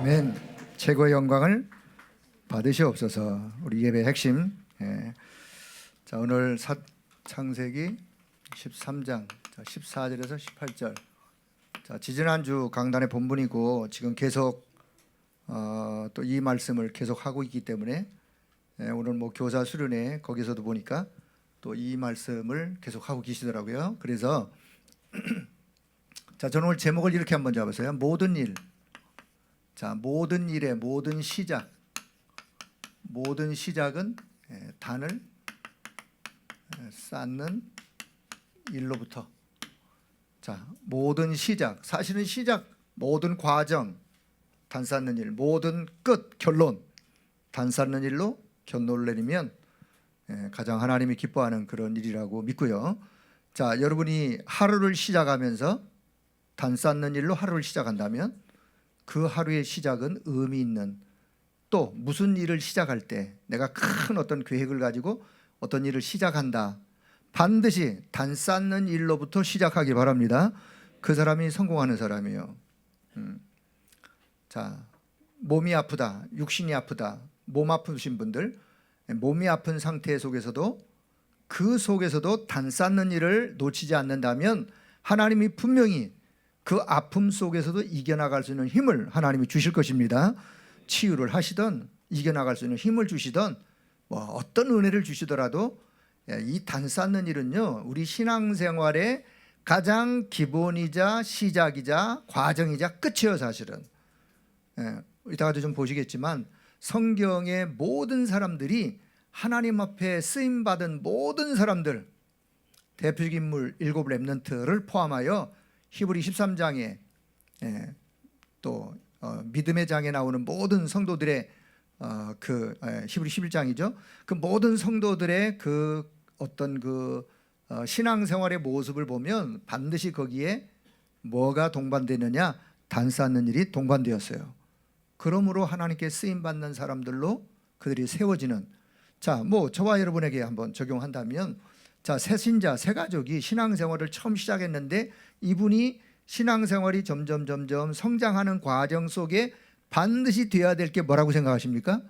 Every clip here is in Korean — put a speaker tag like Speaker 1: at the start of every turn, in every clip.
Speaker 1: 아멘. 최고의 영광을 받으시옵소서. 우리 예배 핵심. 자, 오늘 창세기 13장 14절에서 18절. 자, 지지난주 강단의 본문이고 지금 계속 또 이 말씀을 계속 하고 있기 때문에 오늘 뭐 교사 수련회 거기서도 보니까 또 이 말씀을 계속 하고 계시더라고요. 그래서 자, 저는 오늘 제목을 이렇게 한번 잡았어요. 모든 일. 자, 모든 일의 모든 시작. 모든 시작은 단을 쌓는 일로부터. 자, 모든 시작. 사실은 시작, 모든 과정, 단 쌓는 일, 모든 끝, 결론, 단 쌓는 일로 결론을 내리면 가장 하나님이 기뻐하는 그런 일이라고 믿고요. 자, 여러분이 하루를 시작하면서 단 쌓는 일로 하루를 시작한다면 그 하루의 시작은 의미 있는, 또 무슨 일을 시작할 때 내가 큰 어떤 계획을 가지고 어떤 일을 시작한다, 반드시 단 쌓는 일로부터 시작하기 바랍니다. 그 사람이 성공하는 사람이에요. 자, 몸이 아프다, 육신이 아프다, 몸 아프신 분들, 몸이 아픈 상태 속에서도 그 속에서도 단 쌓는 일을 놓치지 않는다면 하나님이 분명히 그 아픔 속에서도 이겨나갈 수 있는 힘을 하나님이 주실 것입니다. 치유를 하시던 이겨나갈 수 있는 힘을 주시던 뭐 어떤 은혜를 주시더라도 이 단 쌓는 일은요, 우리 신앙생활의 가장 기본이자 시작이자 과정이자 끝이에요. 사실은 이따가도 좀 보시겠지만 성경의 모든 사람들이 하나님 앞에 쓰임받은 모든 사람들, 대표적 인물 7 렘넌트를 포함하여 히브리 13장에 또 믿음의 장에 나오는 모든 성도들의 히브리 11장이죠. 그 모든 성도들의 그 어떤 그 신앙생활의 모습을 보면 반드시 거기에 뭐가 동반되느냐? 단 쌓는 일이 동반되었어요. 그러므로 하나님께 쓰임 받는 사람들로 그들이 세워지는. 자, 뭐 저와 여러분에게 한번 적용한다면, 자, 새 신자, 새 가족이 신앙생활을 처음 시작했는데 이분이 신앙생활이 점점 성장하는 과정 속에 반드시 되어야 될 게 뭐라고 생각하십니까?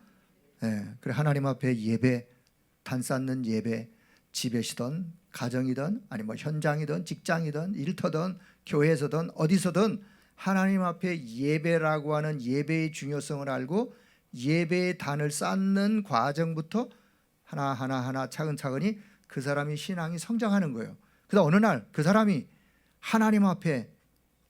Speaker 1: 그래, 하나님 앞에 예배, 단 쌓는 예배, 집에시든 가정이든 아니면 뭐 현장이든 직장이든 일터든 교회에서든 어디서든 하나님 앞에 예배라고 하는 예배의 중요성을 알고 예배의 단을 쌓는 과정부터 하나 차근차근히 그 사람이 신앙이 성장하는 거예요. 그러다 어느 날 그 사람이 하나님 앞에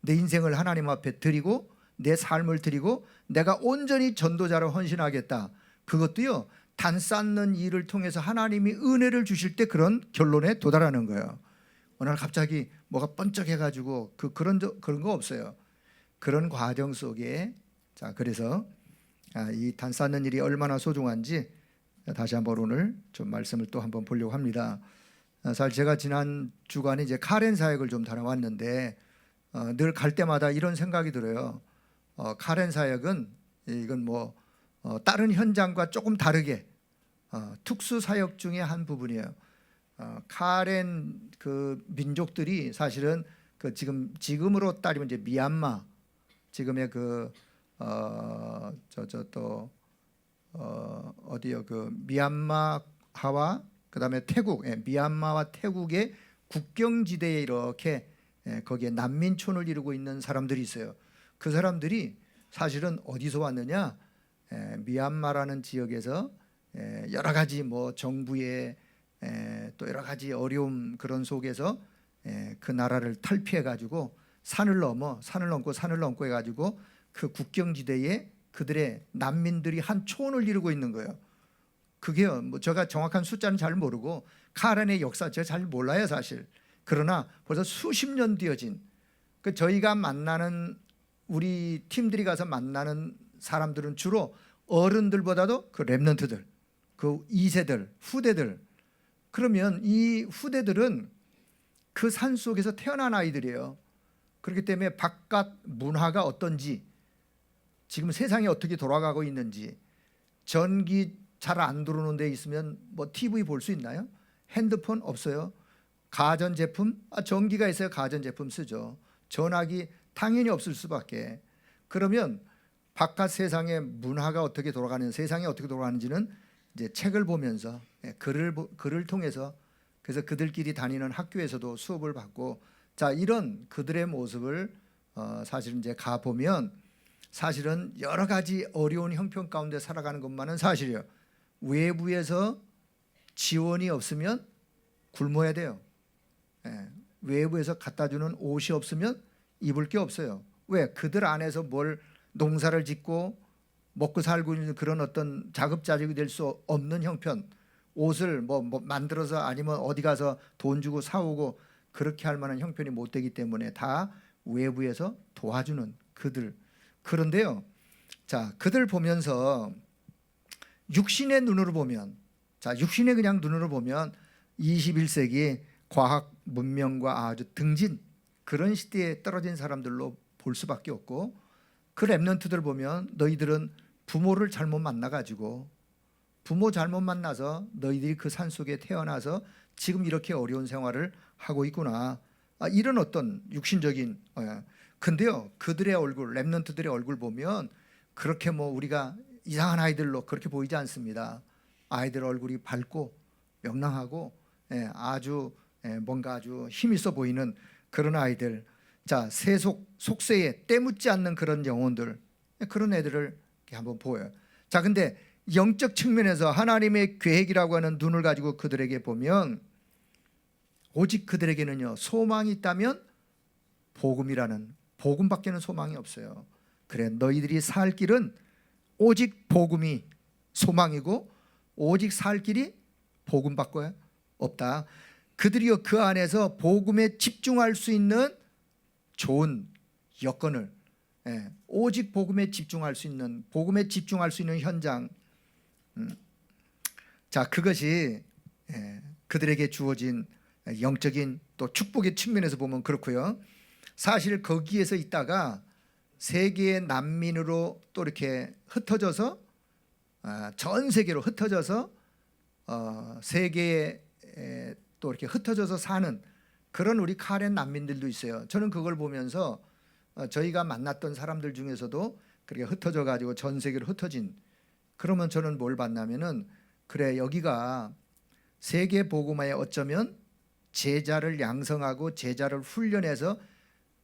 Speaker 1: 내 인생을 하나님 앞에 드리고 내 삶을 드리고 내가 온전히 전도자로 헌신하겠다. 그것도요, 단 쌓는 일을 통해서 하나님이 은혜를 주실 때 그런 결론에 도달하는 거예요. 어느 날 갑자기 뭐가 번쩍해가지고 그런 거 없어요. 그런 과정 속에, 자, 그래서 이 단 쌓는 일이 얼마나 소중한지 다시 한번 오늘 좀 말씀을 또 한번 보려고 합니다. 사실 제가 지난 주간에 이제 카렌 사역을 좀 다녀왔는데 늘 갈 때마다 이런 생각이 들어요. 카렌 사역은 이건 뭐 다른 현장과 조금 다르게 특수 사역 중에 한 부분이에요. 카렌 그 민족들이 사실은 그 지금으로 따지면 이제 미얀마, 지금의 어디요, 그 미얀마와 그다음에 태국, 미얀마와 태국의 국경지대에 이렇게 거기에 난민촌을 이루고 있는 사람들이 있어요. 그 사람들이 사실은 어디서 왔느냐? 미얀마라는 지역에서 여러 가지 뭐 정부의 또 여러 가지 어려움 그런 속에서 그 나라를 탈피해 가지고 산을 넘고 해가지고 그 국경지대에 그들의 난민들이 한 촌을 이루고 있는 거예요. 그게요, 뭐 제가 정확한 숫자는 잘 모르고 카렌의 역사 제가 잘 몰라요 사실. 그러나 벌써 수십 년 되어진 그 저희가 만나는 우리 팀들이 가서 만나는 사람들은 주로 어른들보다도 그 렘넌트들, 그 2세들, 후대들. 그러면 이 후대들은 그 산 속에서 태어난 아이들이에요. 그렇기 때문에 바깥 문화가 어떤지, 지금 세상이 어떻게 돌아가고 있는지, 전기 잘 안 들어오는 데 있으면 뭐 TV 볼 수 있나요? 핸드폰 없어요. 가전제품, 전기가 있어야 가전제품 쓰죠. 전화기 당연히 없을 수밖에. 그러면 바깥 세상의 문화가 어떻게 돌아가는, 세상이 어떻게 돌아가는지는 이제 책을 보면서, 글을 통해서, 그래서 그들끼리 다니는 학교에서도 수업을 받고, 자, 이런 그들의 모습을 사실은 이제 가 보면 사실은 여러 가지 어려운 형편 가운데 살아가는 것만은 사실이에요. 외부에서 지원이 없으면 굶어야 돼요. 외부에서 갖다 주는 옷이 없으면 입을 게 없어요. 왜? 그들 안에서 뭘 농사를 짓고 먹고 살고 있는 그런 어떤 자급자족이 될 수 없는 형편, 옷을 뭐 만들어서 아니면 어디 가서 돈 주고 사오고 그렇게 할 만한 형편이 못 되기 때문에 다 외부에서 도와주는 그들. 그런데요, 자, 그들 보면서 육신의 눈으로 보면, 자, 육신의 그냥 눈으로 보면 21세기 과학 문명과 아주 등진 그런 시대에 떨어진 사람들로 볼 수밖에 없고, 그 렘넌트들 보면 너희들은 부모를 잘못 만나가지고, 부모 잘못 만나서 너희들이 그 산속에 태어나서 지금 이렇게 어려운 생활을 하고 있구나. 이런 어떤 육신적인, 근데요, 그들의 얼굴, 렘넌트들의 얼굴 보면 그렇게 뭐 우리가 이상한 아이들로 그렇게 보이지 않습니다. 아이들 얼굴이 밝고 명랑하고, 아주 뭔가 아주 힘 있어 보이는 그런 아이들. 자, 속세에 때묻지 않는 그런 영혼들, 그런 애들을 이렇게 한번 보여요. 자, 근데 영적 측면에서 하나님의 계획이라고 하는 눈을 가지고 그들에게 보면, 오직 그들에게는요, 소망이 있다면 복음이라는, 복음밖에는 소망이 없어요. 그래, 너희들이 살 길은 오직 복음이 소망이고 오직 살 길이 복음밖에 없다. 그들이요, 그 안에서 복음에 집중할 수 있는 좋은 여건을, 오직 복음에 집중할 수 있는, 복음에 집중할 수 있는 현장, 자, 그것이 그들에게 주어진 영적인 또 축복의 측면에서 보면 그렇고요. 사실 거기에서 있다가 세계의 난민으로 또 이렇게 흩어져서, 전 세계로 흩어져서 세계에 또 이렇게 흩어져서 사는 그런 우리 카렌 난민들도 있어요. 저는 그걸 보면서 저희가 만났던 사람들 중에서도 그렇게 흩어져 가지고 전 세계로 흩어진, 그러면 저는 뭘 봤냐면은, 그래, 여기가 세계 복음화에 어쩌면 제자를 양성하고 제자를 훈련해서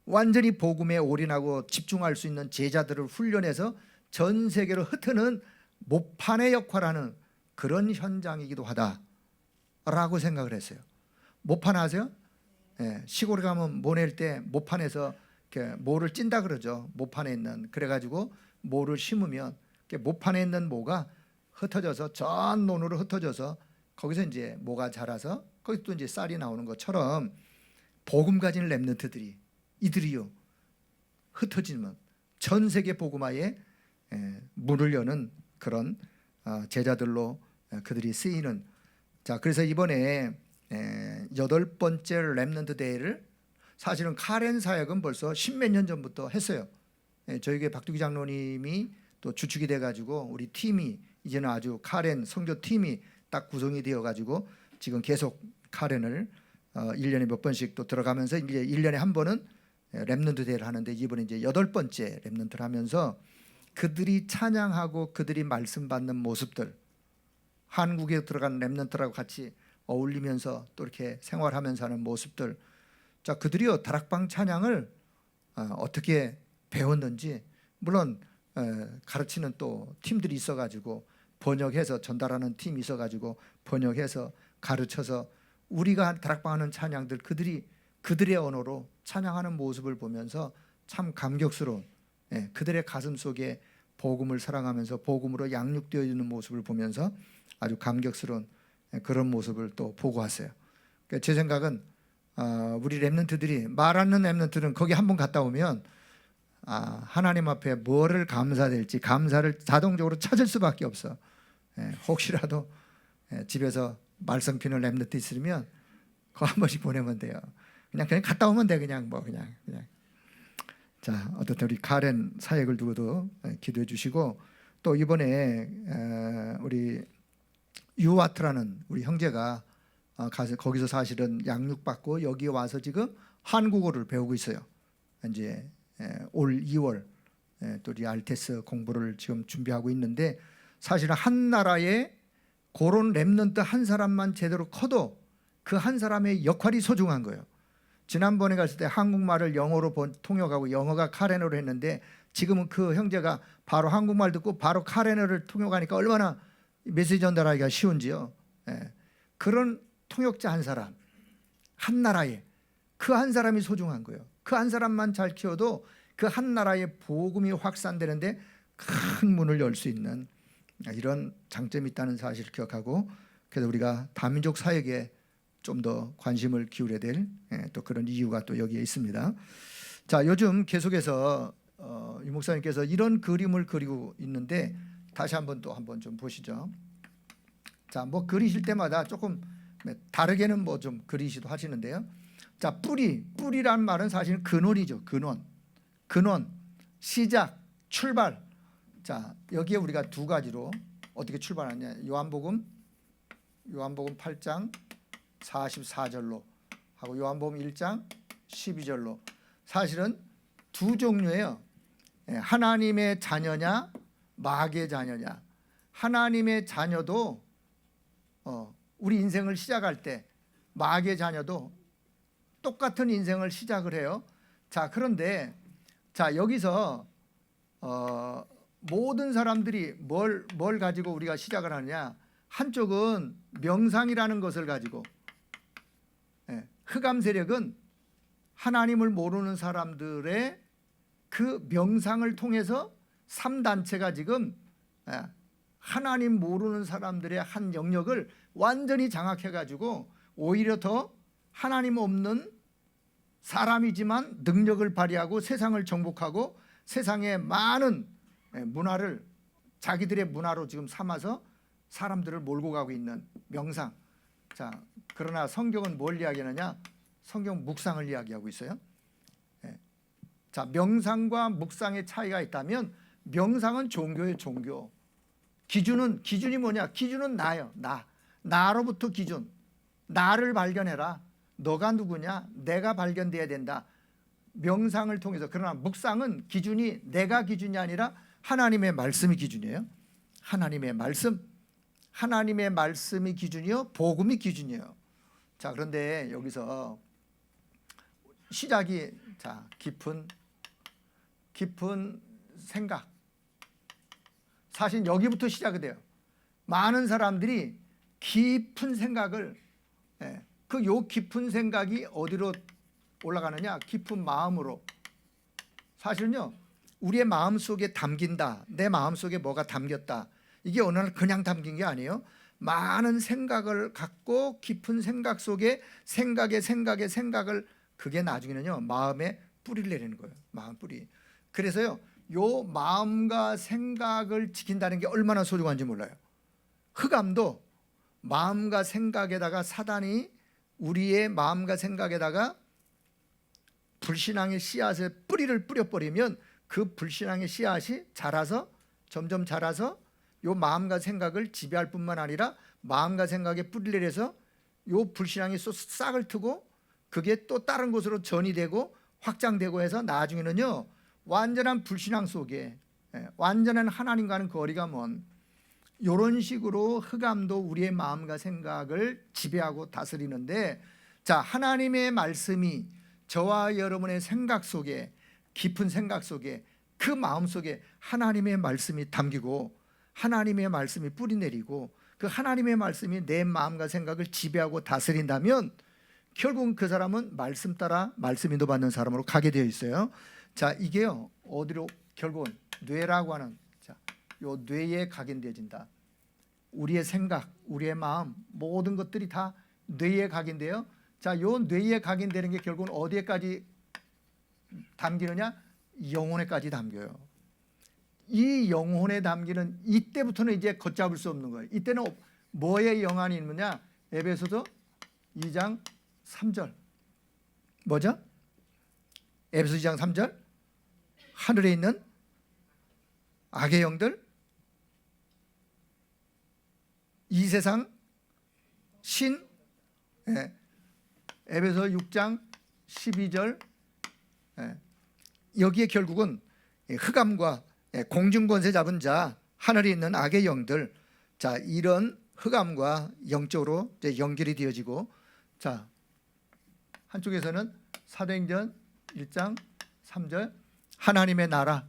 Speaker 1: 완전히 복음에 올인하고 집중할 수 있는 제자들을 훈련해서 전 세계로 흩트는 모판의 역할하는 그런 현장이기도 하다라고 생각을 했어요. 모판 아세요? 시골에 가면 모낼 때 모판에서 이렇게 모를 찐다 그러죠. 모판에 있는, 그래가지고 모를 심으면 모판에 있는 모가 흩어져서 전 논으로 흩어져서 거기서 이제 모가 자라서 거기서 또 이제 쌀이 나오는 것처럼, 복음 가진 렘넌트들이, 이들이요, 흩어지면 전 세계 복음화에 문을 여는 그런 제자들로 그들이 쓰이는. 자, 그래서 이번에 8번째 렘넌트 대회를 사실은 카렌 사역은 벌써 10몇 년 전부터 했어요. 저희 교회 박두기 장로님이 또 주축이 돼가지고 우리 팀이 이제는 아주 카렌 성교 팀이 딱 구성이 되어가지고 지금 계속 카렌을 1년에 몇 번씩 또 들어가면서 이제 1년에 한 번은 렘넌트 대회를 하는데, 이번에 이제 8번째 렘넌트를 하면서 그들이 찬양하고 그들이 말씀 받는 모습들, 한국에 들어간 렘넌트라고 같이 어울리면서 또 이렇게 생활하면서 하는 모습들. 자, 그들이요, 다락방 찬양을 어떻게 배웠는지, 물론 가르치는 또 팀들이 있어가지고 번역해서 전달하는 팀이 있어가지고 번역해서 가르쳐서 우리가 다락방하는 찬양들, 그들의 언어로 찬양하는 모습을 보면서 참 감격스러운, 그들의 가슴 속에 복음을 사랑하면서 복음으로 양육되어 있는 모습을 보면서 아주 감격스러운 그런 모습을 또 보고 왔어요. 그러니까 제 생각은 우리 렘넌트들이, 말하는 렘넌트는 거기 한번 갔다 오면 하나님 앞에 뭐를 감사될지 감사를 자동적으로 찾을 수밖에 없어. 혹시라도 집에서 말썽 피는 렘넌트 있으면 그거 한 번씩 보내면 돼요. 그냥 갔다 오면 돼. 그냥. 자, 어떻든 우리 카렌 사역을 두고도 기도해 주시고, 또 이번에 우리 유와트라는 우리 형제가 가서 거기서 사실은 양육받고 여기 와서 지금 한국어를 배우고 있어요. 이제 올 2월 또 리알테스 공부를 지금 준비하고 있는데, 사실은 한 나라에 그런 렘넌트 한 사람만 제대로 커도 그 한 사람의 역할이 소중한 거예요. 지난번에 갔을 때 한국말을 영어로 통역하고 영어가 카레너로 했는데, 지금은 그 형제가 바로 한국말 듣고 바로 카레너를 통역하니까 얼마나 메시지 전달하기가 쉬운지요. 그런 통역자 한 사람, 한 나라에 그 한 사람이 소중한 거예요. 그 한 사람만 잘 키워도 그 한 나라의 복음이 확산되는데 큰 문을 열 수 있는 이런 장점이 있다는 사실을 기억하고, 그래서 우리가 다민족 사역에 좀 더 관심을 기울여야 될 또 그런 이유가 또 여기에 있습니다. 자, 요즘 계속해서 유 목사님께서 이런 그림을 그리고 있는데, 다시 한번 좀 보시죠. 자, 뭐 그리실 때마다 조금 다르게는 뭐 좀 그리시도 하시는데요. 자, 뿌리란 말은 사실 근원이죠. 근원, 시작, 출발. 자, 여기에 우리가 두 가지로 어떻게 출발하냐. 요한복음 8장 44절로 하고 요한복음 1장 12절로 사실은 두 종류예요. 하나님의 자녀냐 마귀의 자녀냐. 하나님의 자녀도 우리 인생을 시작할 때 마귀의 자녀도 똑같은 인생을 시작을 해요. 자, 그런데 자, 여기서 모든 사람들이 뭘 가지고 우리가 시작을 하느냐. 한쪽은 명상이라는 것을 가지고, 흑암 세력은 하나님을 모르는 사람들의 그 명상을 통해서 3단체가 지금 하나님 모르는 사람들의 한 영역을 완전히 장악해 가지고 오히려 더 하나님 없는 사람이지만 능력을 발휘하고 세상을 정복하고 세상의 많은 문화를 자기들의 문화로 지금 삼아서 사람들을 몰고 가고 있는 명상. 자, 그러나 성경은 뭘 이야기하느냐? 성경 묵상을 이야기하고 있어요. 자, 명상과 묵상의 차이가 있다면 명상은 종교예요. 종교. 기준이 뭐냐? 기준은 나요. 나로부터 기준. 나를 발견해라. 너가 누구냐? 내가 발견돼야 된다. 명상을 통해서. 그러나 묵상은 기준이 내가 기준이 아니라 하나님의 말씀이 기준이에요. 하나님의 말씀이 기준이요, 복음이 기준이에요. 자, 그런데 여기서 시작이 자, 깊은 생각. 사실 여기부터 시작이 돼요. 많은 사람들이 깊은 생각을 요 깊은 생각이 어디로 올라가느냐? 깊은 마음으로. 사실은요, 우리의 마음 속에 담긴다. 내 마음 속에 뭐가 담겼다. 이게 어느 날 그냥 담긴 게 아니에요. 많은 생각을 갖고 깊은 생각 속에 생각을 그게 나중에는요 마음에 뿌리를 내리는 거예요. 마음 뿌리. 그래서요 요 마음과 생각을 지킨다는 게 얼마나 소중한지 몰라요. 흑암도 마음과 생각에다가 사단이 우리의 마음과 생각에다가 불신앙의 씨앗을 뿌리를 뿌려버리면 그 불신앙의 씨앗이 점점 자라서 요 마음과 생각을 지배할 뿐만 아니라 마음과 생각에 뿌리를 내려서 요 불신앙이 싹을 트고 그게 또 다른 곳으로 전이 되고 확장되고 해서 나중에는요 완전한 불신앙 속에 완전한 하나님과는 거리가 먼 이런 식으로 흑암도 우리의 마음과 생각을 지배하고 다스리는데, 자, 하나님의 말씀이 저와 여러분의 생각 속에, 깊은 생각 속에, 그 마음 속에 하나님의 말씀이 담기고 하나님의 말씀이 뿌리내리고 그 하나님의 말씀이 내 마음과 생각을 지배하고 다스린다면 결국은 그 사람은 말씀 따라 말씀 인도받는 사람으로 가게 되어 있어요. 자, 이게요 어디로 결국은 뇌라고 하는, 자, 요 뇌에 각인되어진다. 우리의 생각, 우리의 마음 모든 것들이 다 뇌에 각인돼요. 자, 요 뇌에 각인되는 게 결국은 어디에까지 담기느냐? 영혼에까지 담겨요. 이 영혼에 담기는 이때부터는 이제 걷잡을 수 없는 거예요. 이때는 뭐의 영안이 있느냐? 에베소서 2장 3절. 뭐죠? 에베소 2장 3절. 하늘에 있는 악의 영들, 이 세상 신, 에베소 6장 12절. 여기에 결국은 흑암과 공중권세 잡은 자, 하늘에 있는 악의 영들, 자 이런 흑암과 영적으로 이제 연결이 되어지고, 자 한쪽에서는 사도행전 1장 3절 하나님의 나라,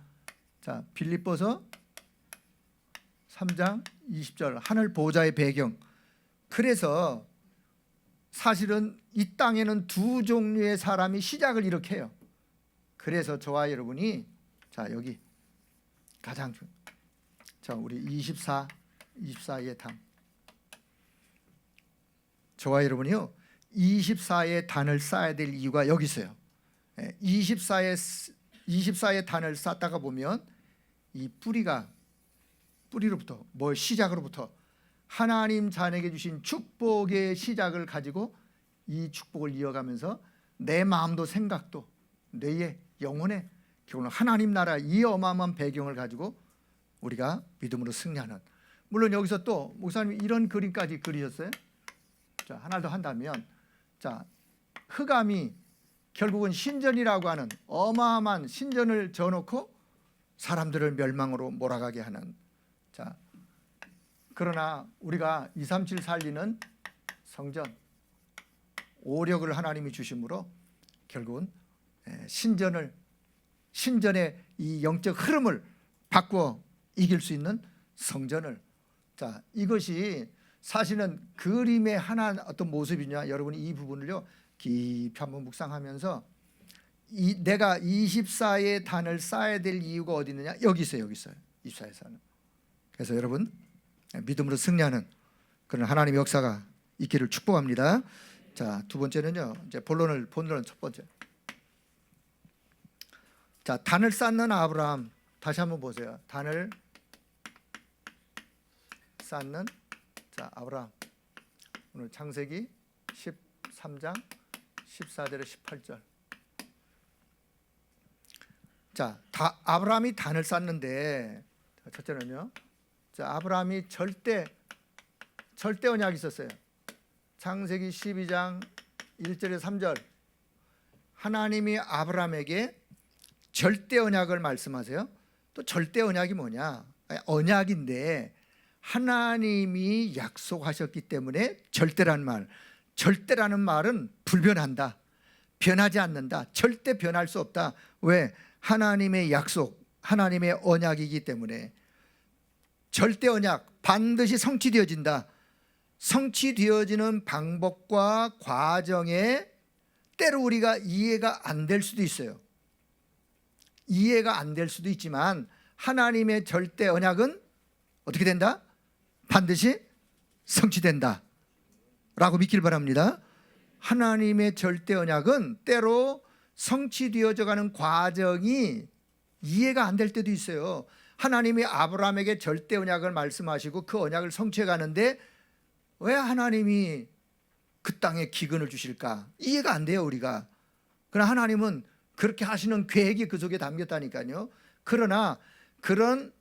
Speaker 1: 자 빌립보서 3장 20절 하늘 보좌의 배경. 그래서 사실은 이 땅에는 두 종류의 사람이 시작을 이렇게 해요. 그래서 저와 여러분이 자 여기 가장 자 우리 24의 단, 저와 여러분이요 24의 단을 쌓아야 될 이유가 여기 있어요. 24의 단을 쌓다가 보면 이 뿌리로부터 뭐 시작으로부터 하나님 자녀에게 주신 축복의 시작을 가지고 이 축복을 이어가면서 내 마음도 생각도 뇌의 영혼의 결국은 하나님 나라 이 어마어마한 배경을 가지고 우리가 믿음으로 승리하는. 물론 여기서 또 목사님이 이런 그림까지 그리셨어요. 자, 하나 더 한다면, 자 흑암이 결국은 신전이라고 하는 어마어마한 신전을 저어놓고 사람들을 멸망으로 몰아가게 하는. 자 그러나 우리가 237 살리는 성전 오력을 하나님이 주심으로 결국은 신전의 이 영적 흐름을 바꾸어 이길 수 있는 성전을, 자 이것이 사실은 그림의 하나 어떤 모습이냐, 여러분이 이 부분을요 깊이 한번 묵상하면서 내가 24의 단을 쌓아야 될 이유가 어디 있느냐, 여기 있어요. 24에서는. 그래서 여러분 믿음으로 승리하는 그런 하나님의 역사가 있기를 축복합니다. 자, 두 번째는요. 이제 본론은 첫 번째. 자, 단을 쌓는 아브라함 다시 한번 보세요. 단을 쌓는 자, 아브라함. 오늘 창세기 13장 14절에 18절. 자, 아브라함이 단을 쌓는데 첫째는요. 자, 아브라함이 절대 언약이 있었어요. 창세기 12장 1절에 3절. 하나님이 아브라함에게 절대 언약을 말씀하세요. 또 절대 언약이 뭐냐? 언약인데 하나님이 약속하셨기 때문에 절대라는 말은 불변한다. 변하지 않는다. 절대 변할 수 없다. 왜? 하나님의 약속, 하나님의 언약이기 때문에. 절대 언약 반드시 성취되어진다. 성취되어지는 방법과 과정에 때로 우리가 이해가 안 될 수도 있어요. 이해가 안 될 수도 있지만 하나님의 절대 언약은 어떻게 된다? 반드시 성취된다 라고 믿길 바랍니다. 하나님의 절대 언약은 때로 성취되어져 가는 과정이 이해가 안 될 때도 있어요. 하나님이 아브라함에게 절대 언약을 말씀하시고 그 언약을 성취해 가는데 왜 하나님이 그 땅에 기근을 주실까? 이해가 안 돼요, 우리가. 그러나 하나님은 그렇게 하시는 계획이 그 속에 담겼다니까요. 그러나 그런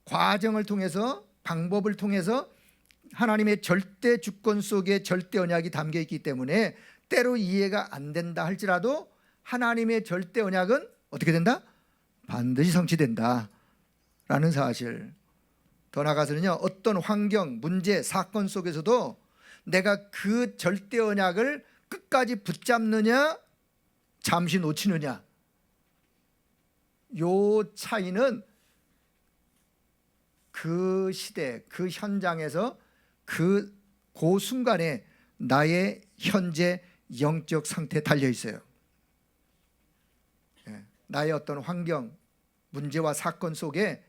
Speaker 1: 과정을 통해서, 방법을 통해서 하나님의 절대 주권 속에 절대 언약이 담겨 있기 때문에 때로 이해가 안 된다 할지라도 하나님의 절대 언약은 어떻게 된다? 반드시 성취된다 라는 사실. 더 나아가서는요, 어떤 환경, 문제, 사건 속에서도 내가 그 절대 언약을 끝까지 붙잡느냐 잠시 놓치느냐, 요 차이는 그 시대, 그 현장에서 그 순간에 나의 현재 영적 상태에 달려 있어요. 나의 어떤 환경, 문제와 사건 속에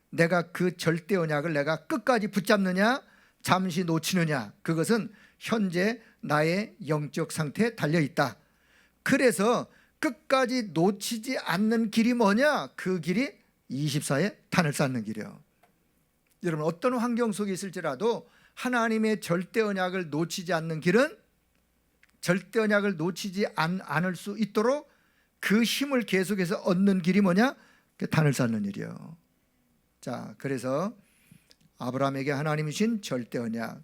Speaker 1: 내가 그 절대 언약을 내가 끝까지 붙잡느냐 잠시 놓치느냐, 그것은 현재 나의 영적 상태에 달려 있다. 그래서 끝까지 놓치지 않는 길이 뭐냐? 그 길이 24의 단을 쌓는 길이에요. 여러분, 어떤 환경 속에 있을지라도 하나님의 절대 언약을 놓치지 않는 길은, 절대 언약을 놓치지 않을 수 있도록 그 힘을 계속해서 얻는 길이 뭐냐? 그 단을 쌓는 일이에요. 자, 그래서 아브라함에게 하나님이 주신 절대 언약.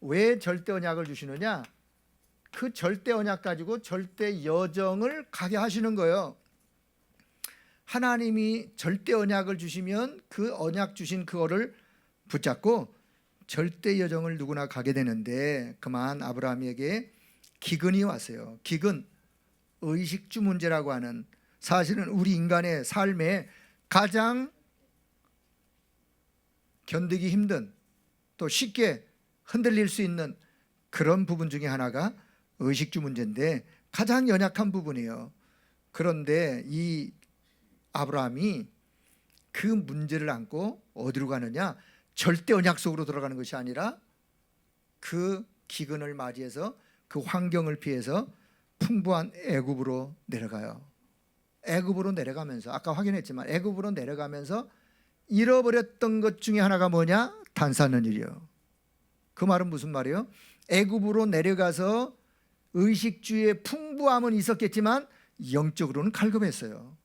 Speaker 1: 왜 절대 언약을 주시느냐? 그 절대 언약 가지고 절대 여정을 가게 하시는 거예요. 하나님이 절대 언약을 주시면 그 언약 주신 그거를 붙잡고 절대 여정을 누구나 가게 되는데, 그만 아브라함에게 기근이 왔어요. 기근, 의식주 문제라고 하는, 사실은 우리 인간의 삶에 가장 견디기 힘든, 또 쉽게 흔들릴 수 있는 그런 부분 중에 하나가 의식주 문제인데 가장 연약한 부분이에요. 그런데 이 아브라함이 그 문제를 안고 어디로 가느냐? 절대 언약 속으로 들어가는 것이 아니라 그 기근을 맞이해서 그 환경을 피해서 풍부한 애굽으로 내려가요. 애굽으로 내려가면서, 아까 확인했지만 애굽으로 내려가면서 잃어버렸던 것 중에 하나가 뭐냐? 단사는 일이요. 그 말은 무슨 말이에요? 애굽으로 내려가서 의식주의 풍부함은 있었겠지만 영적으로는 갈급했어요.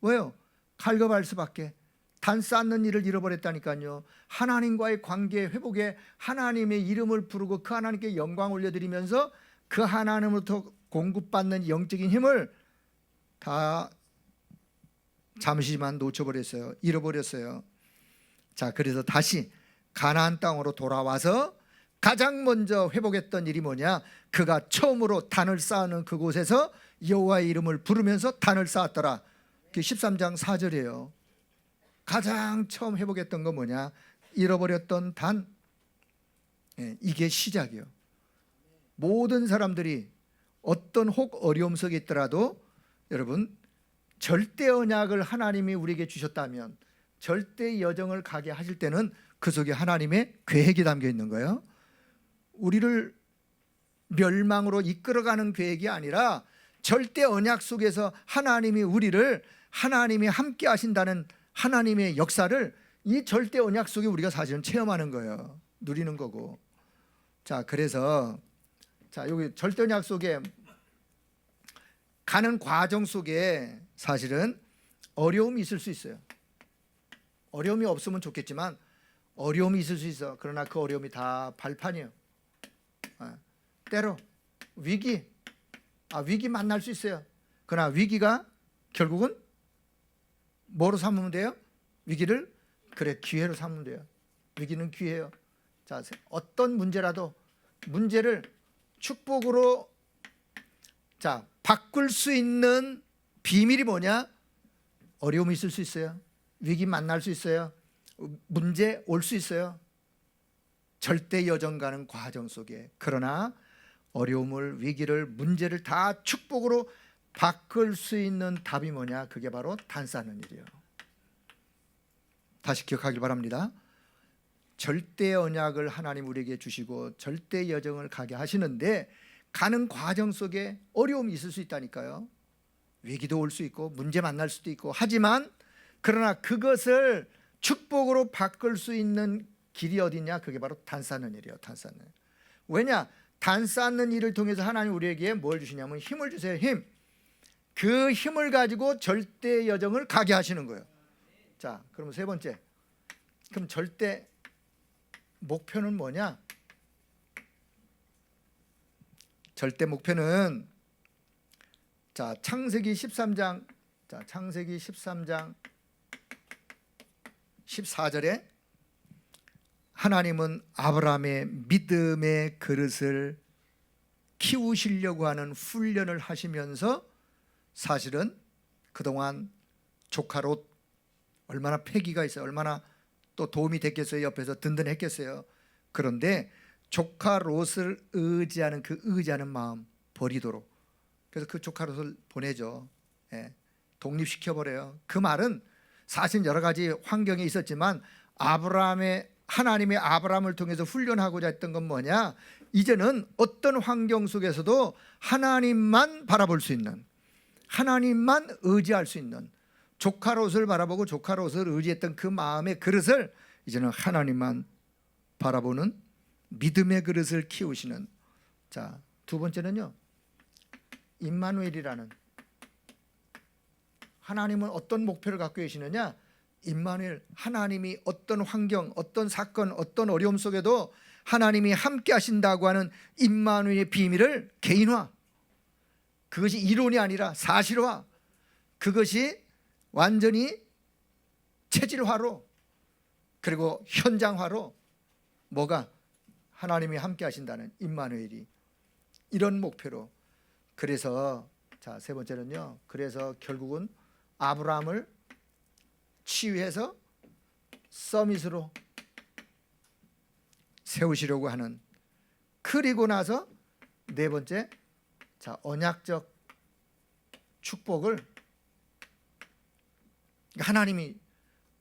Speaker 1: 왜요? 갈급할 수밖에. 단 쌓는 일을 잃어버렸다니까요. 하나님과의 관계 회복에 하나님의 이름을 부르고 그 하나님께 영광 올려드리면서 그 하나님으로부터 공급받는 영적인 힘을 다 잠시만 놓쳐버렸어요. 잃어버렸어요. 자, 그래서 다시 가나안 땅으로 돌아와서 가장 먼저 회복했던 일이 뭐냐? 그가 처음으로 단을 쌓는 그곳에서 여호와의 이름을 부르면서 단을 쌓았더라. 그게 13장 4절이에요. 가장 처음 회복했던 건 뭐냐? 잃어버렸던 단. 이게 시작이에요. 모든 사람들이 어떤 혹 어려움 속에 있더라도 여러분, 절대 언약을 하나님이 우리에게 주셨다면, 절대 여정을 가게 하실 때는 그 속에 하나님의 계획이 담겨 있는 거예요. 우리를 멸망으로 이끌어가는 계획이 아니라 절대 언약 속에서 하나님이 우리를, 하나님이 함께 하신다는 하나님의 역사를 이 절대 언약 속에 우리가 사실은 체험하는 거예요. 누리는 거고. 자, 그래서 여기 절대 언약 속에 가는 과정 속에 사실은 어려움이 있을 수 있어요. 어려움이 없으면 좋겠지만 어려움이 있을 수 있어. 그러나 그 어려움이 다 발판이에요. 때로 위기 만날 수 있어요. 그러나 위기가 결국은 뭐로 삼으면 돼요? 위기를 기회로 삼으면 돼요. 위기는 기회예요. 자, 어떤 문제라도 문제를 축복으로 바꿀 수 있는 비밀이 뭐냐? 어려움이 있을 수 있어요. 위기 만날 수 있어요. 문제 올 수 있어요. 절대 여정 가는 과정 속에. 그러나 어려움을, 위기를, 문제를 다 축복으로 바꿀 수 있는 답이 뭐냐? 그게 바로 단 쌓는 일이에요. 다시 기억하길 바랍니다. 절대 언약을 하나님 우리에게 주시고 절대 여정을 가게 하시는데 가는 과정 속에 어려움이 있을 수 있다니까요. 위기도 올 수 있고 문제 만날 수도 있고, 하지만 그러나 그것을 축복으로 바꿀 수 있는 길이 어디냐? 그게 바로 단 쌓는 일이에요. 단 쌓는. 왜냐? 단 쌓는 일을 통해서 하나님 우리에게 뭘 주시냐면 힘을 주세요. 힘. 그 힘을 가지고 절대 여정을 가게 하시는 거예요. 자, 그러면 세 번째. 그럼 절대 목표는 뭐냐? 절대 목표는 창세기 13장 14절에 하나님은 아브라함의 믿음의 그릇을 키우시려고 하는 훈련을 하시면서 사실은 그동안 조카 롯 얼마나 패기가 있어요. 얼마나 또 도움이 됐겠어요. 옆에서 든든했겠어요. 그런데 조카 롯을 의지하는 그 의지하는 마음 버리도록, 그래서 그 조카 롯을 보내죠. 독립시켜버려요. 그 말은 사실 여러 가지 환경이 있었지만 하나님의 아브라함을 통해서 훈련하고자 했던 건 뭐냐? 이제는 어떤 환경 속에서도 하나님만 바라볼 수 있는, 하나님만 의지할 수 있는, 조카 롯을 바라보고 조카 롯을 의지했던 그 마음의 그릇을 이제는 하나님만 바라보는 믿음의 그릇을 키우시는. 자, 두 번째는요, 임마누엘이라는, 하나님은 어떤 목표를 갖고 계시느냐? 임마누엘, 하나님이 어떤 환경, 어떤 사건, 어떤 어려움 속에도 하나님이 함께 하신다고 하는 임마누엘의 비밀을 개인화, 그것이 이론이 아니라 사실화, 그것이 완전히 체질화로 그리고 현장화로 뭐가 하나님이 함께 하신다는 임마누엘이 이런 목표로. 그래서 자, 세 번째는요. 그래서 결국은 아브라함을 치유해서 서밋으로 세우시려고 하는. 그리고 나서 네 번째, 자, 언약적 축복을 하나님이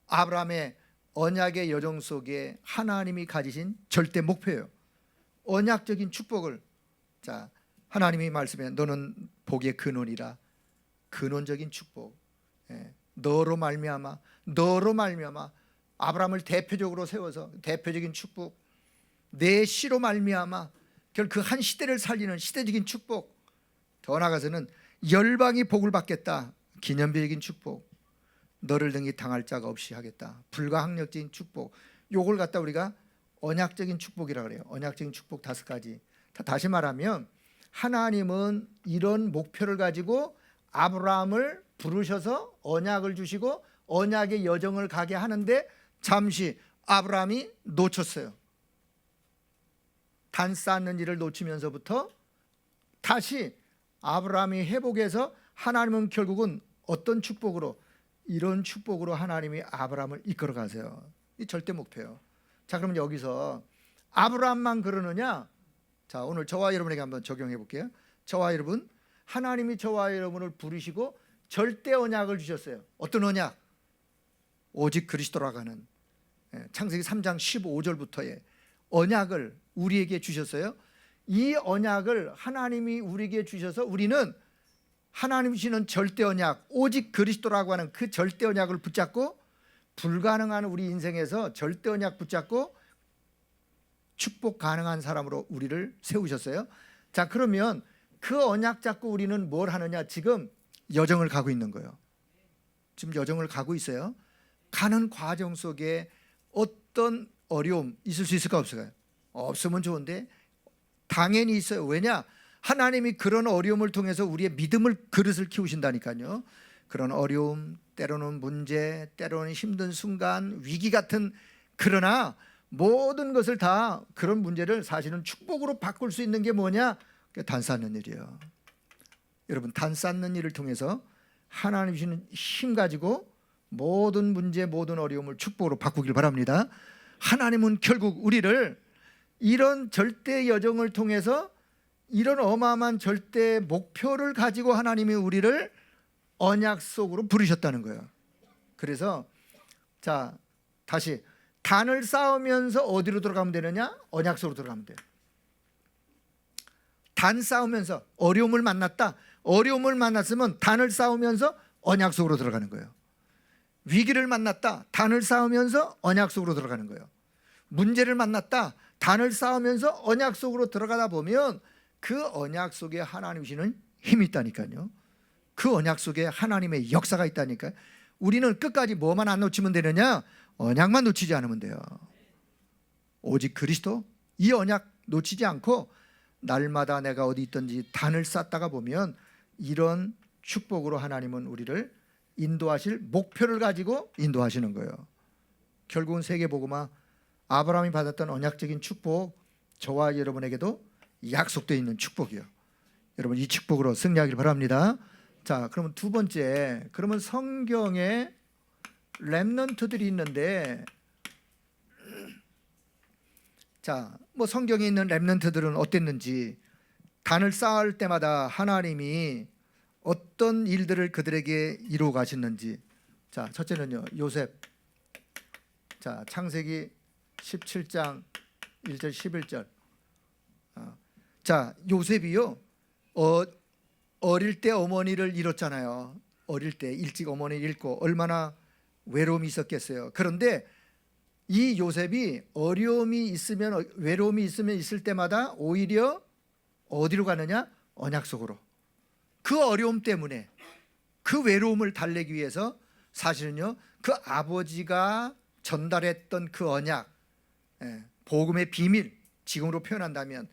Speaker 1: 아브라함의 언약의 여정 속에 하나님이 가지신 절대 목표예요. 언약적인 축복을. 자, 하나님이 말씀해 너는 복의 근원이라. 근원적인 축복. 너로 말미암아 아브라함을 대표적으로 세워서 대표적인 축복. 내 씨로 말미암아 결국 그 한 시대를 살리는 시대적인 축복. 더 나아가서는 열방이 복을 받겠다. 기념비적인 축복. 너를 등이 당할 자가 없이 하겠다. 불가항력적인 축복. 요걸 갖다 우리가 언약적인 축복이라고 그래요. 언약적인 축복 5가지. 다시 말하면 하나님은 이런 목표를 가지고 아브라함을 부르셔서 언약을 주시고 언약의 여정을 가게 하는데 잠시 아브라함이 놓쳤어요. 단 쌓는 일을 놓치면서부터 다시 아브라함이 회복해서 하나님은 결국은 어떤 축복으로, 이런 축복으로 하나님이 아브라함을 이끌어 가세요. 이 절대 목표예요. 자, 그럼 여기서 아브라함만 그러느냐? 자, 오늘 저와 여러분에게 한번 적용해 볼게요. 저와 여러분, 하나님이 저와 여러분을 부르시고 절대 언약을 주셨어요. 어떤 언약? 오직 그리스도라고 하는 창세기 3장 15절부터의 언약을 우리에게 주셨어요. 이 언약을 하나님이 우리에게 주셔서 우리는 하나님이 주시는 절대 언약, 오직 그리스도라고 하는 그 절대 언약을 붙잡고 불가능한 우리 인생에서 절대 언약 붙잡고 축복 가능한 사람으로 우리를 세우셨어요. 자, 그러면 그 언약 잡고 우리는 뭘 하느냐? 지금 여정을 가고 있는 거예요. 지금 여정을 가고 있어요. 가는 과정 속에 어떤 어려움 있을 수 있을까 없을까요? 없으면 좋은데 당연히 있어요. 왜냐? 하나님이 그런 어려움을 통해서 우리의 믿음을 그릇을 키우신다니까요. 그런 어려움, 때로는 문제, 때로는 힘든 순간, 위기 같은, 그러나 모든 것을 다 그런 문제를 사실은 축복으로 바꿀 수 있는 게 뭐냐? 단 쌓는 일이에요. 여러분, 단 쌓는 일을 통해서 하나님 주시는 힘 가지고 모든 문제, 모든 어려움을 축복으로 바꾸길 바랍니다. 하나님은 결국 우리를 이런 절대 여정을 통해서 이런 어마어마한 절대 목표를 가지고 하나님이 우리를 언약 속으로 부르셨다는 거예요. 그래서 자, 다시 단을 쌓으면서 어디로 들어가면 되느냐? 언약 속으로 들어가면 돼요. 단 쌓으면서 어려움을 만났다. 어려움을 만났으면 단을 쌓으면서 언약 속으로 들어가는 거예요. 위기를 만났다. 단을 쌓으면서 언약 속으로 들어가는 거예요. 문제를 만났다. 단을 쌓으면서 언약 속으로 들어가다 보면 그 언약 속에 하나님 주시는 힘이 있다니까요. 그 언약 속에 하나님의 역사가 있다니까요. 우리는 끝까지 뭐만 안 놓치면 되느냐? 언약만 놓치지 않으면 돼요. 오직 그리스도, 이 언약 놓치지 않고 날마다 내가 어디 있든지 단을 쌓다가 보면 이런 축복으로 하나님은 우리를 인도하실 목표를 가지고 인도하시는 거예요. 결국은 세계복음화, 아브라함이 받았던 언약적인 축복, 저와 여러분에게도 약속되어 있는 축복이요. 여러분, 이 축복으로 승리하길 바랍니다. 자, 그러면 두 번째, 그러면 성경에 렘넌트들이 있는데, 자, 뭐 성경에 있는 렘넌트들은 어땠는지, 단을 쌓을 때마다 하나님이 어떤 일들을 그들에게 이루어 가셨는지. 자, 첫째는요, 요셉. 자, 창세기 17장 1절 11절. 자, 요셉이요, 어릴 때 어머니를 잃었잖아요. 어릴 때 일찍 어머니를 잃고 얼마나 외로움이 있었겠어요. 그런데 이 요셉이 어려움이 있으면, 외로움이 있으면 있을 때마다 오히려 어디로 가느냐? 언약 속으로. 그 어려움 때문에, 그 외로움을 달래기 위해서 사실은요, 그 아버지가 전달했던 그 언약, 복음의 비밀, 지금으로 표현한다면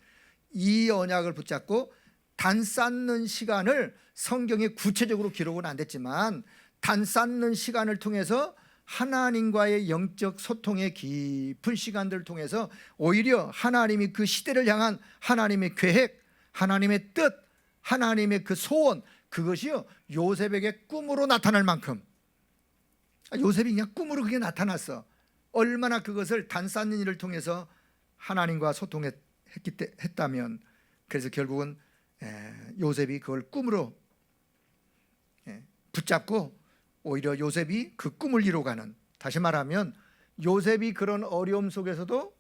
Speaker 1: 이 언약을 붙잡고 단 쌓는 시간을 성경에 구체적으로 기록은 안 됐지만 단 쌓는 시간을 통해서 하나님과의 영적 소통의 깊은 시간들을 통해서 오히려 하나님이 그 시대를 향한 하나님의 계획, 하나님의 뜻, 하나님의 그 소원, 그것이요 요셉에게 꿈으로 나타날 만큼, 요셉이 그냥 꿈으로 그게 나타났어. 얼마나 그것을 단 쌓는 일을 통해서 하나님과 소통했다면, 그래서 결국은 요셉이 그걸 꿈으로 붙잡고 오히려 요셉이 그 꿈을 이루어가는, 다시 말하면 요셉이 그런 어려움 속에서도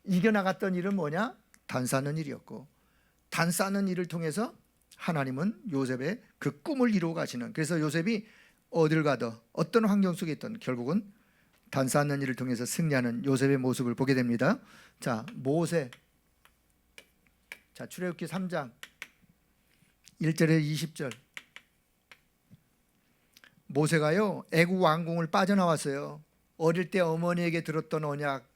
Speaker 1: 이겨나갔던 일은 뭐냐? 단 쌓는 일이었고, 단 쌓는 일을 통해서 하나님은 요셉의 그 꿈을 이루어 가시는, 그래서 요셉이 어딜 가든 어떤 환경 속에 있든 결국은 단 쌓는 일을 통해서 승리하는 요셉의 모습을 보게 됩니다. 자, 모세. 자, 출애굽기 3장 1절에 20절. 모세가요 애굽 왕궁을 빠져나왔어요. 어릴 때 어머니에게 들었던 언약,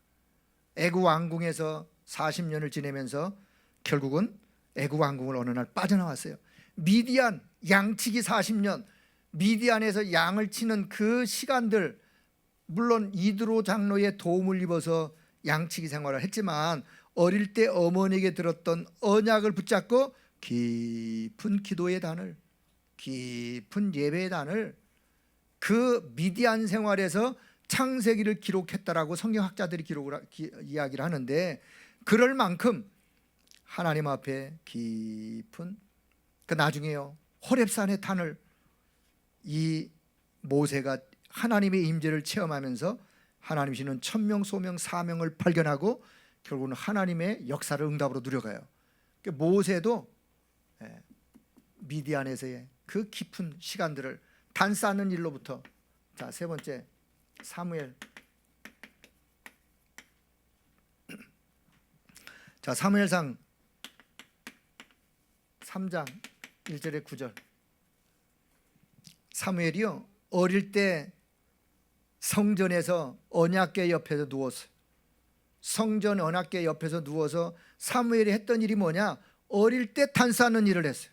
Speaker 1: 애굽 왕궁에서 40년을 지내면서 결국은 애굽 왕궁을 어느 날 빠져나왔어요. 미디안 양치기 40년, 미디안에서 양을 치는 그 시간들, 물론 이드로 장로의 도움을 입어서 양치기 생활을 했지만 어릴 때 어머니에게 들었던 언약을 붙잡고 깊은 기도의 단을, 깊은 예배의 단을, 그 미디안 생활에서 창세기를 기록했다라고 성경학자들이 이야기를 하는데, 그럴 만큼 하나님 앞에 깊은, 그 나중에요 호렙산의 탄을 이 모세가 하나님의 임재를 체험하면서 하나님이시는 천명 소명 사명을 발견하고 결국은 하나님의 역사를 응답으로 누려가요. 모세도 미디안에서의 그 깊은 시간들을 단 쌓는 일로부터, 자, 세 번째 사무엘. 자, 사무엘상 3장 1절에 9절. 사무엘이요 어릴 때 성전에서 언약궤 옆에서 누웠어요. 성전 언약궤 옆에서 누워서 사무엘이 했던 일이 뭐냐? 어릴 때 단 쌓는 일을 했어요.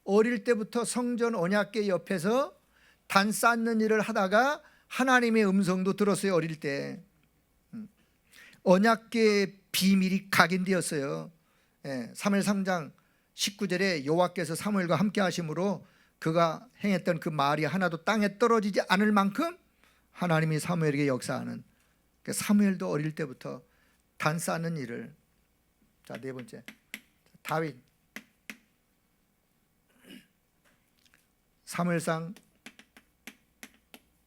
Speaker 1: 어릴 때부터 성전 언약궤 옆에서 단 쌓는 일을 하다가 하나님의 음성도 들었어요. 어릴 때 언약궤의 비밀이 각인되었어요. 사무엘 3장 19절에 여호와께서 사무엘과 함께 하심으로 그가 행했던 그 말이 하나도 땅에 떨어지지 않을 만큼 하나님이 사무엘에게 역사하는, 사무엘도 어릴 때부터 단 쌓는 일을. 자, 네 번째 다윗. 사무엘상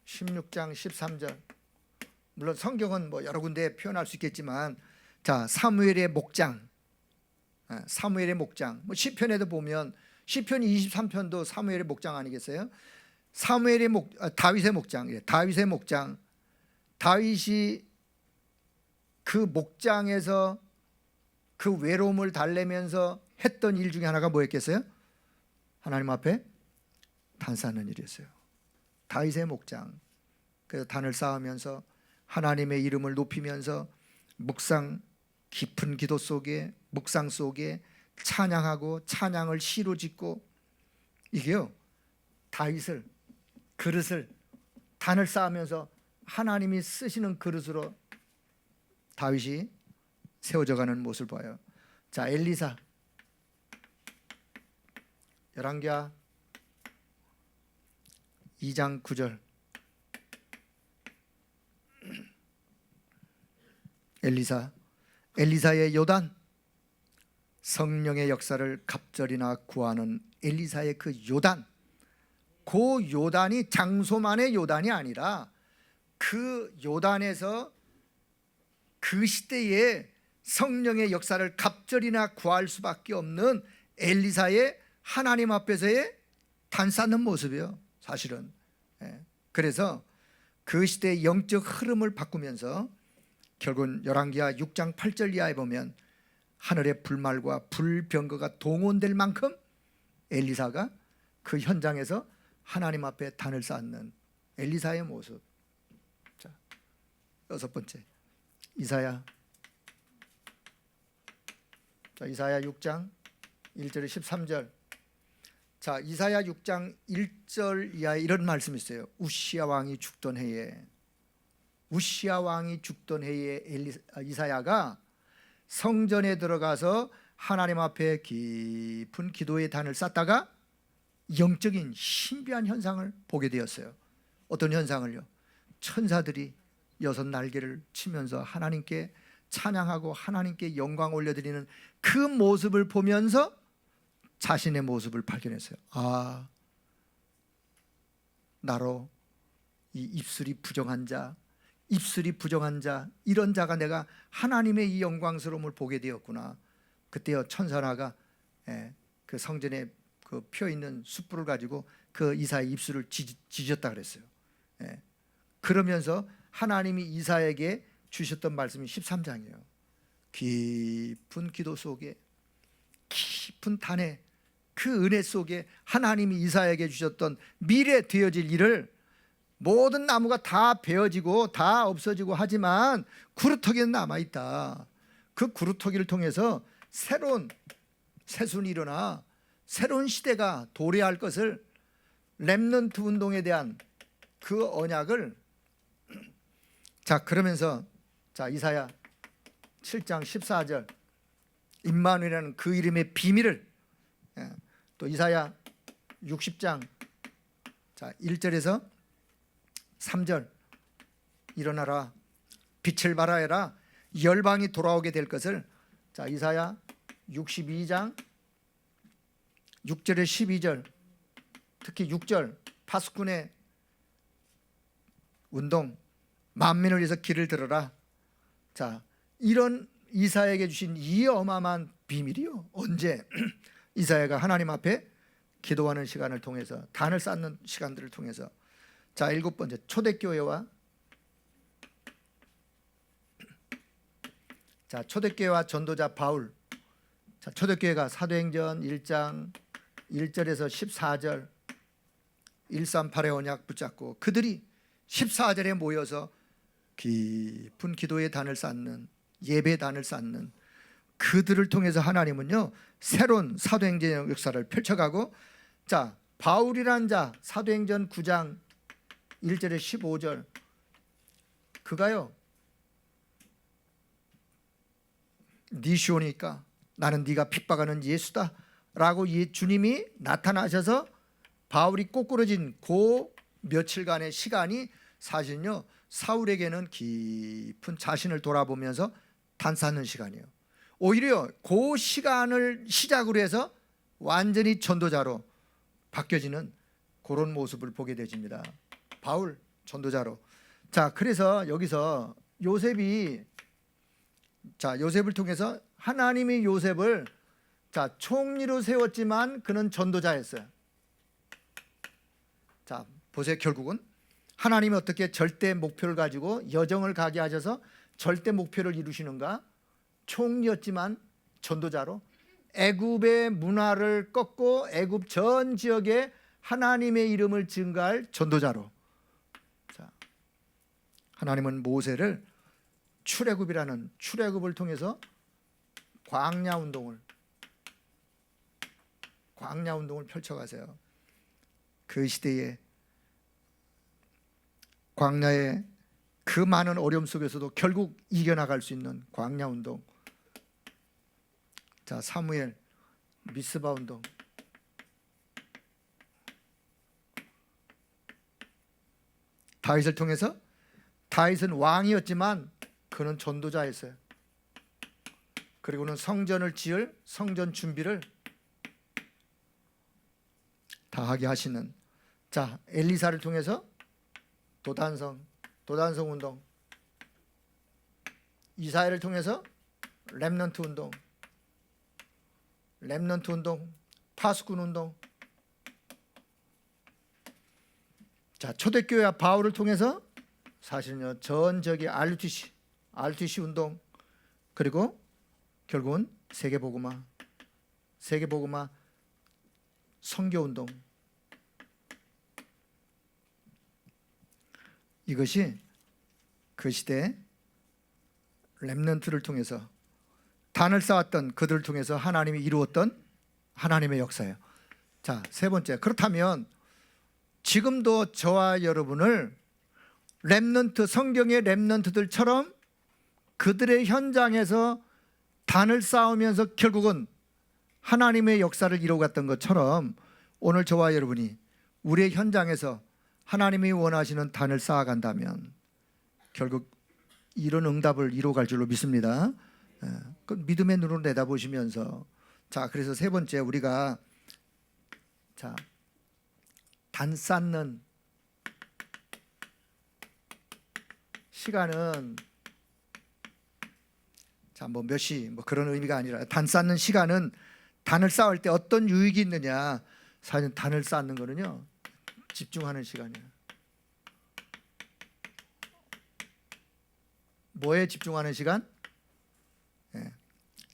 Speaker 1: 16장 13절. 물론 성경은 뭐 여러 군데 표현할 수 있겠지만, 자, 사무엘의 목장, 사무엘의 목장. 뭐 시편에도 보면 시편 23편도 사무엘의 목장 아니겠어요? 사무엘의 다윗의 목장, 다윗의 목장. 다윗이 그 목장에서 그 외로움을 달래면서 했던 일 중에 하나가 뭐였겠어요? 하나님 앞에 단 쌓는 일이었어요. 다윗의 목장. 그래서 단을 쌓으면서 하나님의 이름을 높이면서 묵상, 깊은 기도 속에, 묵상 속에 찬양하고 찬양을 시로 짓고, 이게요 다윗을, 그릇을, 단을 쌓으면서 하나님이 쓰시는 그릇으로 다윗이 세워져가는 모습을 봐요. 자, 엘리사. 열왕기하 2장 9절. 엘리사의 요단, 성령의 역사를 갑절이나 구하는 엘리사의 그 요단, 그 요단이 장소만의 요단이 아니라 그 요단에서 그 시대에 성령의 역사를 갑절이나 구할 수밖에 없는 엘리사의 하나님 앞에서의 단 쌓는 모습이에요, 사실은. 그래서 그 시대의 영적 흐름을 바꾸면서 결국은 열왕기하 6장 8절 이하에 보면 하늘의 불말과 불병거가 동원될 만큼 엘리사가 그 현장에서 하나님 앞에 단을 쌓는 엘리사의 모습. 자, 여섯 번째 이사야. 자, 이사야 6장 1절에 13절. 자, 이사야 6장 1절 이하에 이런 말씀이 있어요. 우시야 왕이 죽던 해에, 우시야 왕이 죽던 해에 이사야가 성전에 들어가서 하나님 앞에 깊은 기도의 단을 쌓다가 영적인 신비한 현상을 보게 되었어요. 어떤 현상을요? 천사들이 6날개를 치면서 하나님께 찬양하고 하나님께 영광 올려드리는 그 모습을 보면서 자신의 모습을 발견했어요. 아, 나로 이 입술이 부정한 자, 이런 자가 내가 하나님의 이 영광스러움을 보게 되었구나. 그때요, 천사나가 그 성전에 그 펴 있는 숯불을 가지고 그 이사의 입술을 지졌다 그랬어요. 그러면서 하나님이 이사에게 주셨던 말씀이 13장이에요. 깊은 기도 속에, 깊은 단에, 그 은혜 속에 하나님이 이사에게 주셨던 미래 되어질 일을, 모든 나무가 다 베어지고 다 없어지고 하지만 구루터기는 남아있다. 그 구루터기를 통해서 새로운 새순이 일어나 새로운 시대가 도래할 것을, 렘넌트 운동에 대한 그 언약을, 자, 그러면서 자, 이사야 7장 14절 임마누엘이라는 그 이름의 비밀을, 또 이사야 60장 자 1절에서 3절 일어나라 빛을 발하여라 열방이 돌아오게 될 것을, 자, 이사야 62장 6절에 12절, 특히 6절 파수꾼의 운동, 만민을 위해서 길을 들어라. 자, 이런 이사야에게 주신 이 어마어마한 비밀이요, 언제 이사야가 하나님 앞에 기도하는 시간을 통해서, 단을 쌓는 시간들을 통해서. 자, 7번째, 초대교회와, 자, 초대교회와 전도자 바울. 자, 초대교회가 사도행전 1장 1절에서 14절 138의 언약 붙잡고 그들이 14절에 모여서 깊은 기도의 단을 쌓는, 예배 단을 쌓는, 그들을 통해서 하나님은요 새로운 사도행전의 역사를 펼쳐가고, 자, 바울이란 자 사도행전 9장 1절에 15절, 그가요 네 시오니까 나는 네가 핍박하는 예수다 라고 주님이 나타나셔서 바울이 꼬꾸러진 그 며칠간의 시간이 사실은요 사울에게는 깊은 자신을 돌아보면서 단 쌓는 시간이에요. 오히려 그 시간을 시작으로 해서 완전히 전도자로 바뀌어지는 그런 모습을 보게 되집니다. 바울 전도자로. 자, 그래서 여기서 요셉이, 자, 요셉을 통해서 하나님이 요셉을, 자, 총리로 세웠지만 그는 전도자였어요. 자, 보세요. 결국은 하나님이 어떻게 절대 목표를 가지고 여정을 가게 하셔서 절대 목표를 이루시는가? 총리였지만 전도자로 애굽의 문화를 꺾고 애굽 전 지역에 하나님의 이름을 증가할 전도자로. 자, 하나님은 모세를 출애굽이라는 출애굽을 통해서 광야 운동을 펼쳐가세요. 그 시대에 광야의 그 많은 어려움 속에서도 결국 이겨나갈 수 있는 광야 운동. 자, 사무엘 미스바 운동. 다윗을 통해서, 다윗은 왕이었지만 그는 전도자였어요. 그리고는 성전을 지을 성전 준비를 다 하게 하시는, 자, 엘리사를 통해서 도단성 운동, 이사야를 통해서 렘넌트 운동, 파수꾼 운동. 자, 초대교회와 바울을 통해서 사실은요 전적이 RTC 운동, 그리고 결국은 세계복음화 선교운동. 이것이 그 시대 렘넌트를 통해서, 단을 쌓았던 그들을 통해서 하나님이 이루었던 하나님의 역사예요. 자, 세 번째. 그렇다면 지금도 저와 여러분을 렘넌트, 성경의 렘넌트들처럼 그들의 현장에서 단을 쌓으면서 결국은 하나님의 역사를 이루어갔던 것처럼 오늘 저와 여러분이 우리의 현장에서 하나님이 원하시는 단을 쌓아간다면 결국 이런 응답을 이루어갈 줄로 믿습니다. 그 믿음의 눈으로 내다보시면서, 자, 그래서 세 번째 우리가 단 쌓는 시간은 몇 시 그런 의미가 아니라 단 쌓는 시간은 단을 쌓을 때 어떤 유익이 있느냐. 사실 단을 쌓는 거는요, 집중하는 시간이에요. 뭐에 집중하는 시간?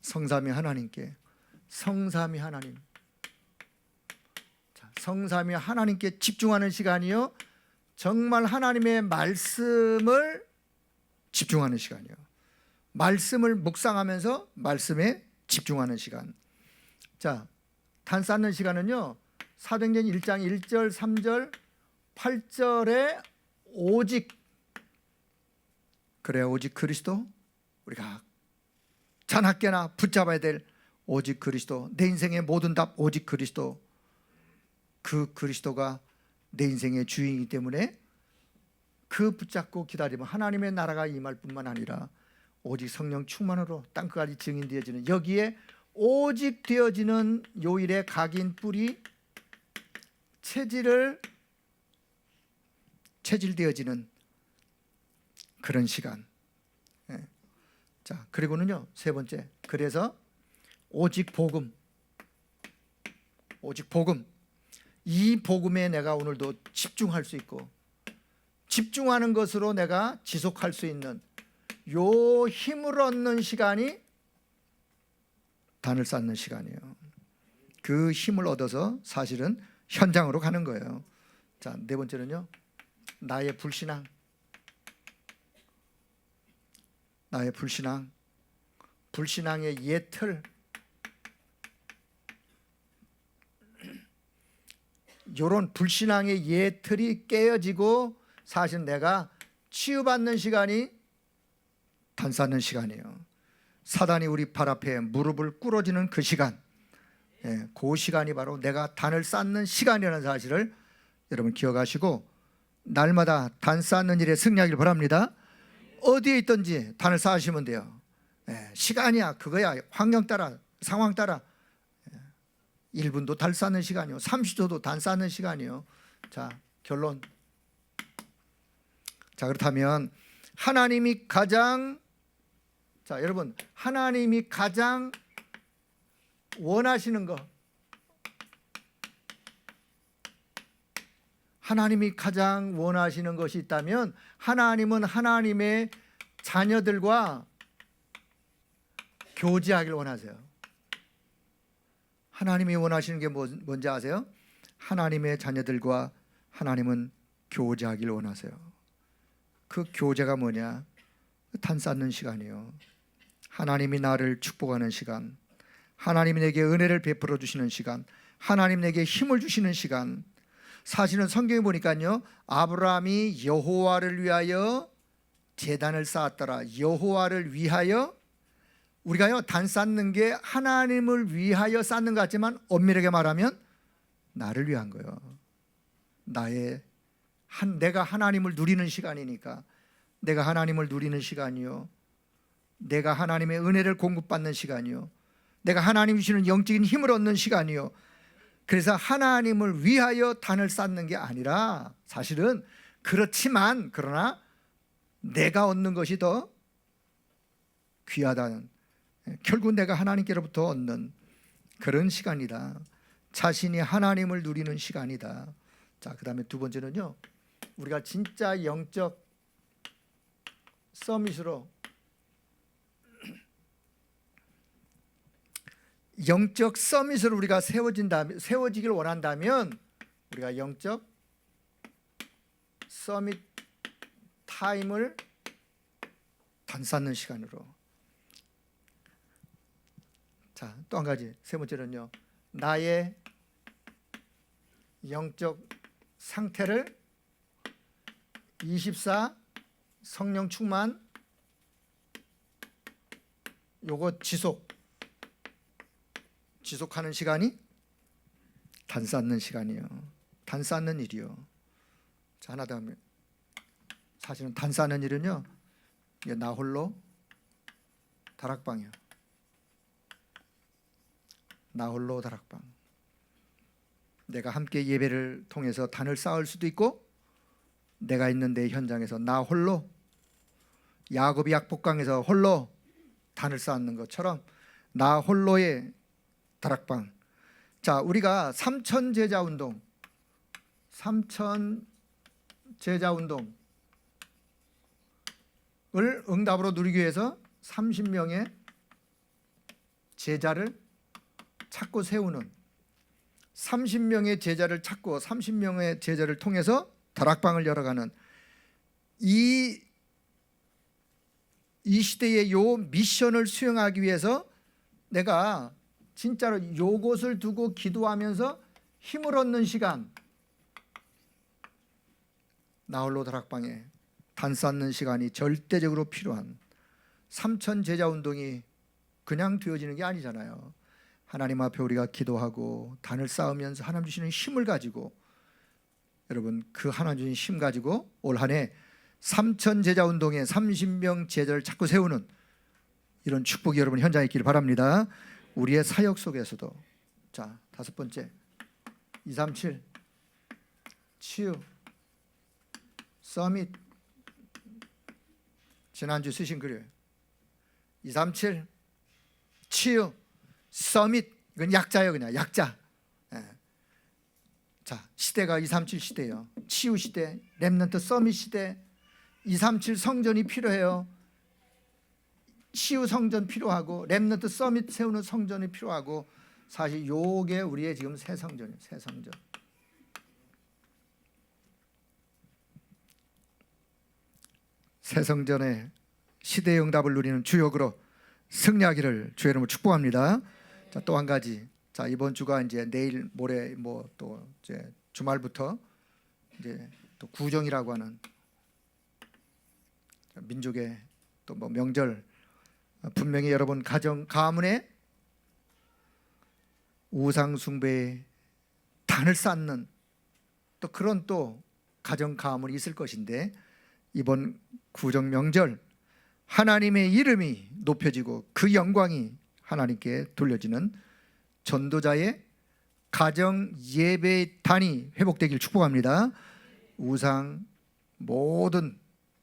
Speaker 1: 성삼위 하나님께. 성삼위 하나님. 성삼위 하나님께 집중하는 시간이요, 정말 하나님의 말씀을 집중하는 시간이요, 말씀을 묵상하면서 말씀에 집중하는 시간. 자, 단 쌓는 시간은요, 사도행전 1장 1절 3절 8절에 오직, 그래야 오직 그리스도, 우리가 자나깨나 붙잡아야 될 오직 그리스도, 내 인생의 모든 답 오직 그리스도. 그 그리스도가 내 인생의 주인이기 때문에 그 붙잡고 기다리면 하나님의 나라가 임할 뿐만 아니라 오직 성령 충만으로 땅끝까지 증인되어지는, 여기에 오직 되어지는 요일의 각인 뿌리 체질되어지는 그런 시간. 자, 그리고는요, 세 번째, 그래서 오직 복음, 오직 복음, 이 복음에 내가 오늘도 집중할 수 있고 집중하는 것으로 내가 지속할 수 있는 요 힘을 얻는 시간이 단을 쌓는 시간이에요. 그 힘을 얻어서 사실은 현장으로 가는 거예요. 자, 네 번째는요, 나의 불신앙. 나의 불신앙, 불신앙의 옛틀, 이런 불신앙의 옛틀이 깨어지고 사실 내가 치유받는 시간이 단 쌓는 시간이에요. 사단이 우리 발 앞에 무릎을 꿇어지는 그 시간, 그 시간이 바로 내가 단을 쌓는 시간이라는 사실을 여러분 기억하시고 날마다 단 쌓는 일에 승리하길 바랍니다. 어디에 있든지 단을 쌓으시면 돼요. 시간이야, 그거야. 환경 따라, 상황 따라 1분도 단 쌓는 시간이요, 30초도 단 쌓는 시간이요. 자, 결론. 자, 그렇다면 하나님이 가장, 자, 여러분, 하나님이 가장 원하시는 거, 하나님이 가장 원하시는 것이 있다면 하나님은 하나님의 자녀들과 교제하기를 원하세요. 하나님이 원하시는 게 뭔지 아세요? 하나님의 자녀들과 하나님은 교제하기를 원하세요. 그 교제가 뭐냐? 단 쌓는 시간이요, 하나님이 나를 축복하는 시간, 하나님이 내게 은혜를 베풀어 주시는 시간, 하나님 내게 힘을 주시는 시간. 사실은 성경에 보니까요, 아브라함이 여호와를 위하여 제단을 쌓았더라. 여호와를 위하여, 우리가요 단 쌓는 게 하나님을 위하여 쌓는 것 같지만 엄밀하게 말하면 나를 위한 거예요. 내가 하나님을 누리는 시간이니까, 내가 하나님을 누리는 시간이요, 내가 하나님의 은혜를 공급받는 시간이요, 내가 하나님 주시는 영적인 힘을 얻는 시간이요. 그래서 하나님을 위하여 단을 쌓는 게 아니라, 사실은 그렇지만 그러나 내가 얻는 것이 더 귀하다는, 결국 내가 하나님께로부터 얻는 그런 시간이다. 자신이 하나님을 누리는 시간이다. 자, 그 다음에 두 번째는요, 우리가 진짜 영적 서밋으로, 영적 서밋으로 우리가 세워지길 원한다면 우리가 영적 서밋 타임을 단 쌓는 시간으로. 자, 또 한 가지, 세 번째는요, 나의 영적 상태를 24 성령 충만 요거 지속하는 시간이 단 쌓는 시간이요. 단 쌓는 일이요. 자, 하나 더 하면 사실은 단 쌓는 일은요, 이게 나 홀로 다락방이요. 나 홀로 다락방. 내가 함께 예배를 통해서 단을 쌓을 수도 있고, 내가 있는 내 현장에서 나 홀로, 야곱이 약복강에서 홀로 단을 쌓는 것처럼 나 홀로의 다락방. 자, 우리가 삼천 제자 운동을 응답으로 누리기 위해서 30명의 제자를 찾고 세우는, 30명의 제자를 찾고 30명의 제자를 통해서 다락방을 열어가는 이 시대의 요 미션을 수행하기 위해서 내가 진짜로 요것을 두고 기도하면서 힘을 얻는 시간, 나 홀로 다락방에 단 쌓는 시간이 절대적으로 필요한, 삼천 제자 운동이 그냥 되어지는 게 아니잖아요. 하나님 앞에 우리가 기도하고 단을 쌓으면서 하나님 주시는 힘을 가지고, 여러분 그 하나님 주신 힘 가지고 올 한 해 삼천 제자 운동에 30명 제자를 찾고 세우는 이런 축복이 여러분 현장에 있기를 바랍니다. 우리의 사역 속에서도. 자, 다섯 번째, 237 치유 서밋. 지난주 쓰신 글이에요. 237 치유 서밋. 이건 약자예요. 그냥 약자. 자, 시대가 237 시대예요. 치유 시대, 렘넌트 서밋 시대. 237 성전이 필요해요. 치유 성전 필요하고, 렘넌트 서밋 세우는 성전이 필요하고, 사실 요게 우리의 지금 새 성전이에요. 새 성전. 새 성전의 시대의 응답을 누리는 주역으로 승리하기를 주의 이름으로 축복합니다. 자, 또 한 가지. 자, 이번 주가 이제 내일 모레 또 이제 주말부터 이제 또 구정이라고 하는 민족의 또 명절, 분명히 여러분 가문에 우상 숭배에 단을 쌓는 또 그런 또 가정 가문이 있을 것인데, 이번 구정 명절 하나님의 이름이 높여지고 그 영광이 하나님께 돌려지는 전도자의 가정 예배 단이 회복되길 축복합니다. 우상 모든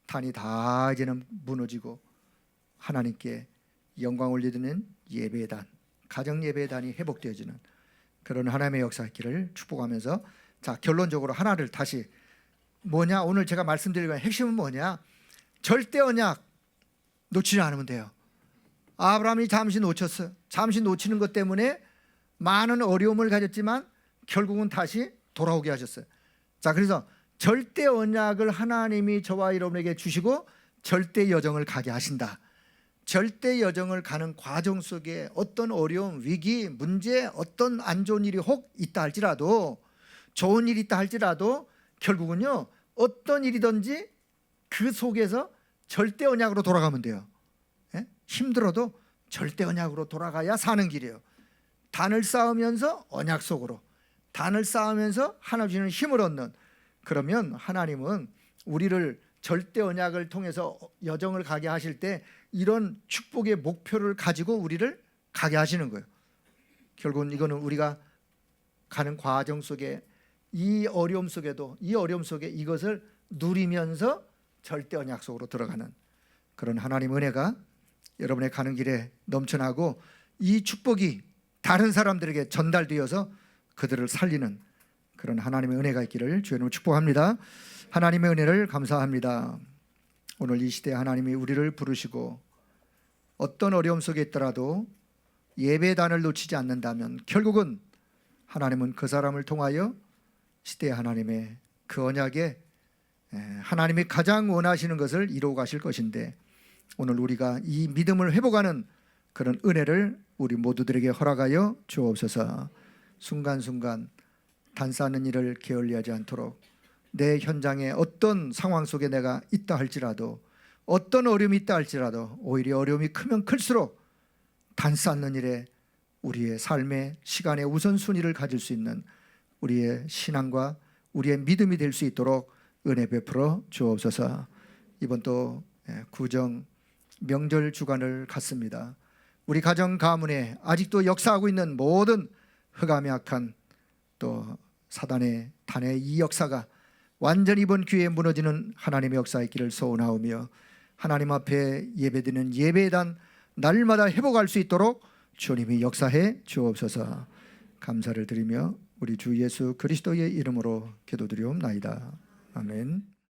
Speaker 1: 단이 다 이제는 무너지고 하나님께 영광 올려드리는 예배단, 가정 예배단이 회복되어지는 그런 하나님의 역사기를 축복하면서, 자, 결론적으로 하나를 다시 뭐냐, 오늘 제가 말씀드리는 핵심은 뭐냐, 절대 언약 놓치지 않으면 돼요. 아브라함이 잠시 놓쳤어요. 잠시 놓치는 것 때문에 많은 어려움을 가졌지만 결국은 다시 돌아오게 하셨어요. 자, 그래서 절대 언약을 하나님이 저와 여러분에게 주시고 절대 여정을 가게 하신다. 절대 여정을 가는 과정 속에 어떤 어려움, 위기, 문제, 어떤 안 좋은 일이 혹 있다 할지라도, 좋은 일이 있다 할지라도 결국은요, 어떤 일이든지 그 속에서 절대 언약으로 돌아가면 돼요. 힘들어도 절대 언약으로 돌아가야 사는 길이에요. 단을 쌓으면서 언약 속으로, 단을 쌓으면서 하나님 주시는 힘을 얻는, 그러면 하나님은 우리를 절대 언약을 통해서 여정을 가게 하실 때 이런 축복의 목표를 가지고 우리를 가게 하시는 거예요. 결국은 이거는 우리가 가는 과정 속에 이 어려움 속에도, 이 어려움 속에 이것을 누리면서 절대 언약 속으로 들어가는 그런 하나님 은혜가 여러분의 가는 길에 넘쳐나고, 이 축복이 다른 사람들에게 전달되어서 그들을 살리는 그런 하나님의 은혜가 있기를 주의 이름으로 축복합니다. 하나님의 은혜를 감사합니다. 오늘 이 시대에 하나님이 우리를 부르시고 어떤 어려움 속에 있더라도 예배단을 놓치지 않는다면 결국은 하나님은 그 사람을 통하여 시대의 하나님의 그 언약에 하나님이 가장 원하시는 것을 이루어 가실 것인데, 오늘 우리가 이 믿음을 회복하는 그런 은혜를 우리 모두들에게 허락하여 주옵소서. 순간순간 단싸는 일을 게을리하지 않도록 내 현장에 어떤 상황 속에 내가 있다 할지라도 어떤 어려움이 있다 할지라도 오히려 어려움이 크면 클수록 단싸는 일에 우리의 삶의 시간의 우선순위를 가질 수 있는 우리의 신앙과 우리의 믿음이 될 수 있도록 은혜 베풀어 주옵소서. 이번 또 구정 명절 주간을 갖습니다. 우리 가정 가문에 아직도 역사하고 있는 모든 흑암의 악한 또 사단의 단의 이 역사가 완전히 이번 기회에 무너지는 하나님의 역사의 길을 소원하오며 하나님 앞에 예배드리는 예배단 날마다 회복할 수 있도록 주님이 역사해 주옵소서. 감사를 드리며 우리 주 예수 그리스도의 이름으로 기도드리옵나이다. 아멘.